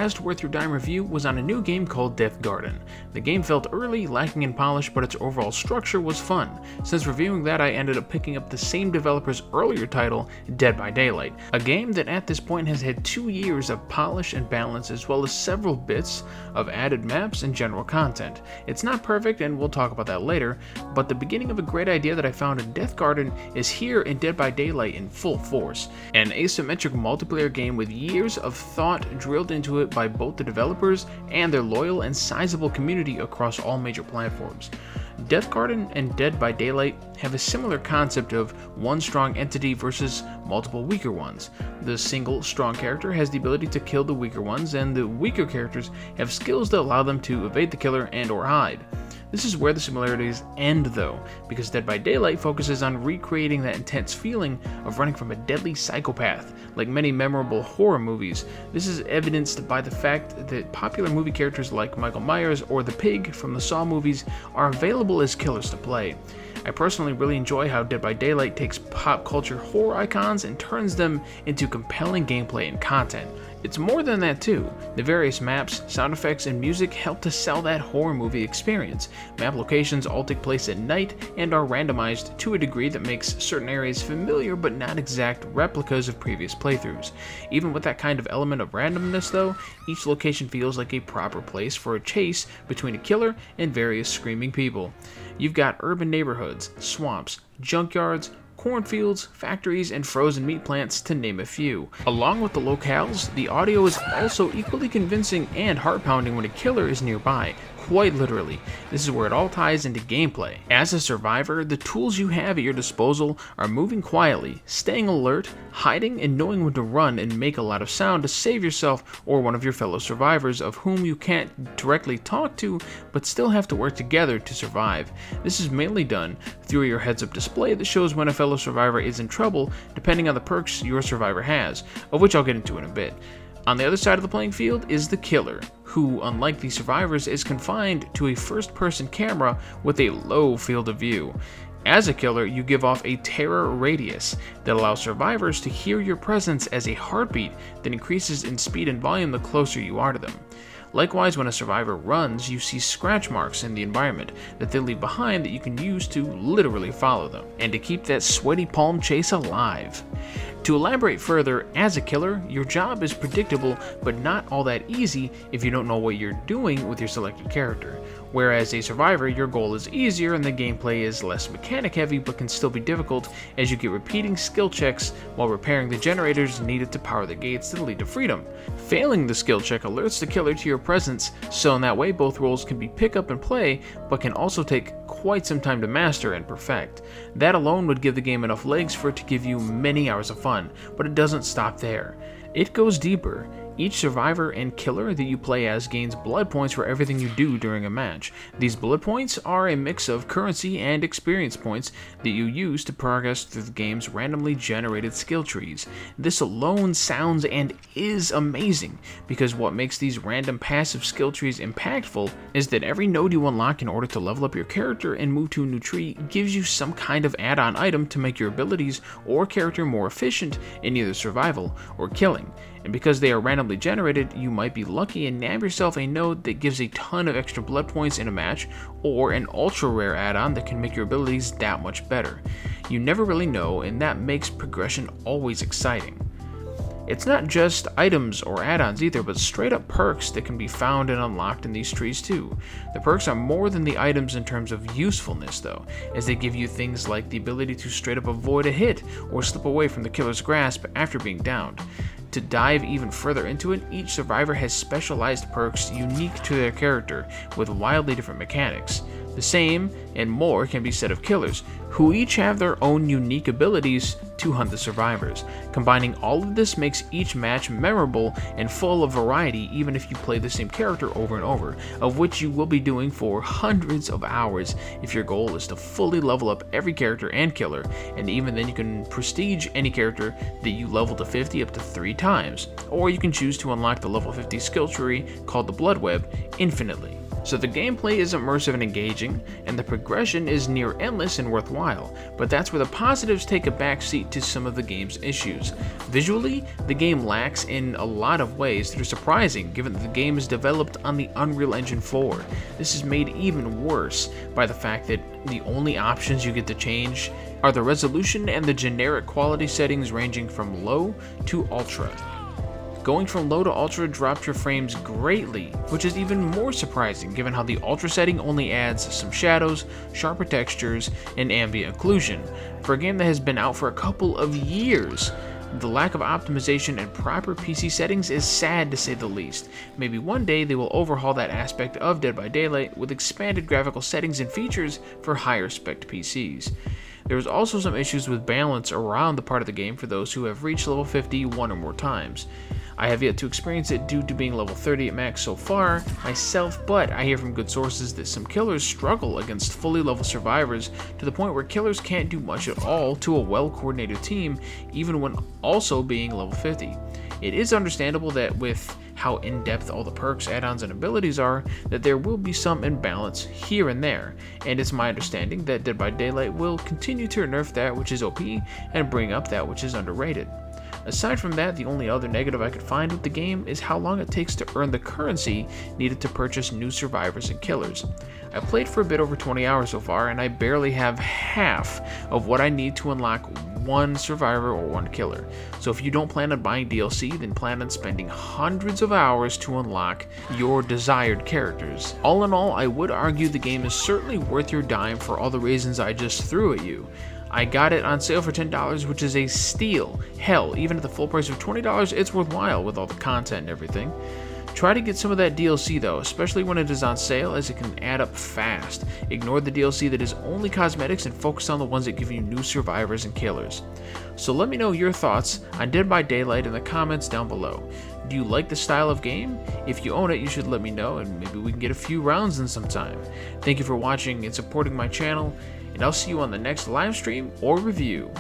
last worth your dime review was on a new game called Deathgarden. The game felt early, lacking in polish, but its overall structure was fun. Since reviewing that, I ended up picking up the same developer's earlier title, Dead by Daylight, a game that at this point has had 2 years of polish and balance, as well as several bits of added maps and general content. It's not perfect, and we'll talk about that later, but the beginning of a great idea that I found in Deathgarden is here in Dead by Daylight in full force. An asymmetric multiplayer game with years of thought drilled into it by both the developers and their loyal and sizable community across all major platforms. Deathgarden and Dead by Daylight have a similar concept of one strong entity versus multiple weaker ones. The single strong character has the ability to kill the weaker ones, and the weaker characters have skills that allow them to evade the killer and or hide. This is where the similarities end though, because Dead by Daylight focuses on recreating that intense feeling of running from a deadly psychopath. Like many memorable horror movies, this is evidenced by the fact that popular movie characters like Michael Myers or the Pig from the Saw movies are available as killers to play. I personally really enjoy how Dead by Daylight takes pop culture horror icons and turns them into compelling gameplay and content. It's more than that too. The various maps, sound effects, and music help to sell that horror movie experience. Map locations all take place at night and are randomized to a degree that makes certain areas familiar but not exact replicas of previous playthroughs. Even with that kind of element of randomness though, each location feels like a proper place for a chase between a killer and various screaming people. You've got urban neighborhoods, swamps, junkyards, cornfields, factories, and frozen meat plants, to name a few. Along with the locales, the audio is also equally convincing and heart-pounding when a killer is nearby. Quite literally. This is where it all ties into gameplay. As a survivor, the tools you have at your disposal are moving quietly, staying alert, hiding, and knowing when to run and make a lot of sound to save yourself or one of your fellow survivors of whom you can't directly talk to but still have to work together to survive. This is mainly done through your heads-up display that shows when a fellow survivor is in trouble depending on the perks your survivor has, of which I'll get into in a bit. On the other side of the playing field is the killer, who, unlike the survivors, is confined to a first-person camera with a low field of view. As a killer, you give off a terror radius that allows survivors to hear your presence as a heartbeat that increases in speed and volume the closer you are to them. Likewise, when a survivor runs, you see scratch marks in the environment that they leave behind that you can use to literally follow them, and to keep that sweaty palm chase alive. To elaborate further, as a killer, your job is predictable but not all that easy if you don't know what you're doing with your selected character. Whereas a survivor, your goal is easier and the gameplay is less mechanic heavy but can still be difficult as you get repeating skill checks while repairing the generators needed to power the gates that lead to freedom. Failing the skill check alerts the killer to your presence, so in that way both roles can be pick up and play but can also take quite some time to master and perfect. That alone would give the game enough legs for it to give you many hours of fun, but it doesn't stop there. It goes deeper. Each survivor and killer that you play as gains blood points for everything you do during a match. These blood points are a mix of currency and experience points that you use to progress through the game's randomly generated skill trees. This alone sounds and is amazing, because what makes these random passive skill trees impactful is that every node you unlock in order to level up your character and move to a new tree gives you some kind of add-on item to make your abilities or character more efficient in either survival or killing. And because they are randomly generated, you might be lucky and nab yourself a node that gives a ton of extra blood points in a match, or an ultra rare add-on that can make your abilities that much better. You never really know, and that makes progression always exciting. It's not just items or add-ons either, but straight up perks that can be found and unlocked in these trees too. The perks are more than the items in terms of usefulness though, as they give you things like the ability to straight up avoid a hit or slip away from the killer's grasp after being downed. To dive even further into it, each survivor has specialized perks unique to their character with wildly different mechanics. The same and more can be said of killers, who each have their own unique abilities to hunt the survivors. Combining all of this makes each match memorable and full of variety, even if you play the same character over and over, of which you will be doing for hundreds of hours if your goal is to fully level up every character and killer, and even then you can prestige any character that you level to 50 up to 3 times, or you can choose to unlock the level 50 skill tree called the Blood Web infinitely. So the gameplay is immersive and engaging, and the progression is near endless and worthwhile, but that's where the positives take a backseat to some of the game's issues. Visually, the game lacks in a lot of ways that are surprising given that the game is developed on the Unreal Engine 4. This is made even worse by the fact that the only options you get to change are the resolution and the generic quality settings ranging from low to ultra. Going from low to ultra dropped your frames greatly, which is even more surprising given how the ultra setting only adds some shadows, sharper textures, and ambient occlusion. For a game that has been out for a couple of years, the lack of optimization and proper PC settings is sad to say the least. Maybe one day they will overhaul that aspect of Dead by Daylight with expanded graphical settings and features for higher spec PCs. There is also some issues with balance around the part of the game for those who have reached level 50 one or more times. I have yet to experience it due to being level 30 at max so far myself, but I hear from good sources that some killers struggle against fully level survivors to the point where killers can't do much at all to a well-coordinated team, even when also being level 50. It is understandable that with how in-depth all the perks, add-ons, and abilities are, that there will be some imbalance here and there, and it's my understanding that Dead by Daylight will continue to nerf that which is OP and bring up that which is underrated. Aside from that, the only other negative I could find with the game is how long it takes to earn the currency needed to purchase new survivors and killers. I've played for a bit over 20 hours so far, and I barely have half of what I need to unlock one survivor or one killer. So if you don't plan on buying DLC, then plan on spending hundreds of hours to unlock your desired characters. All in all, I would argue the game is certainly worth your dime for all the reasons I just threw at you. I got it on sale for $10, which is a steal. Hell, even at the full price of $20, it's worthwhile with all the content and everything. Try to get some of that DLC though, especially when it is on sale, as it can add up fast. Ignore the DLC that is only cosmetics and focus on the ones that give you new survivors and killers. So let me know your thoughts on Dead by Daylight in the comments down below. Do you like the style of game? If you own it, you should let me know, and maybe we can get a few rounds in some time. Thank you for watching and supporting my channel, and I'll see you on the next live stream or review.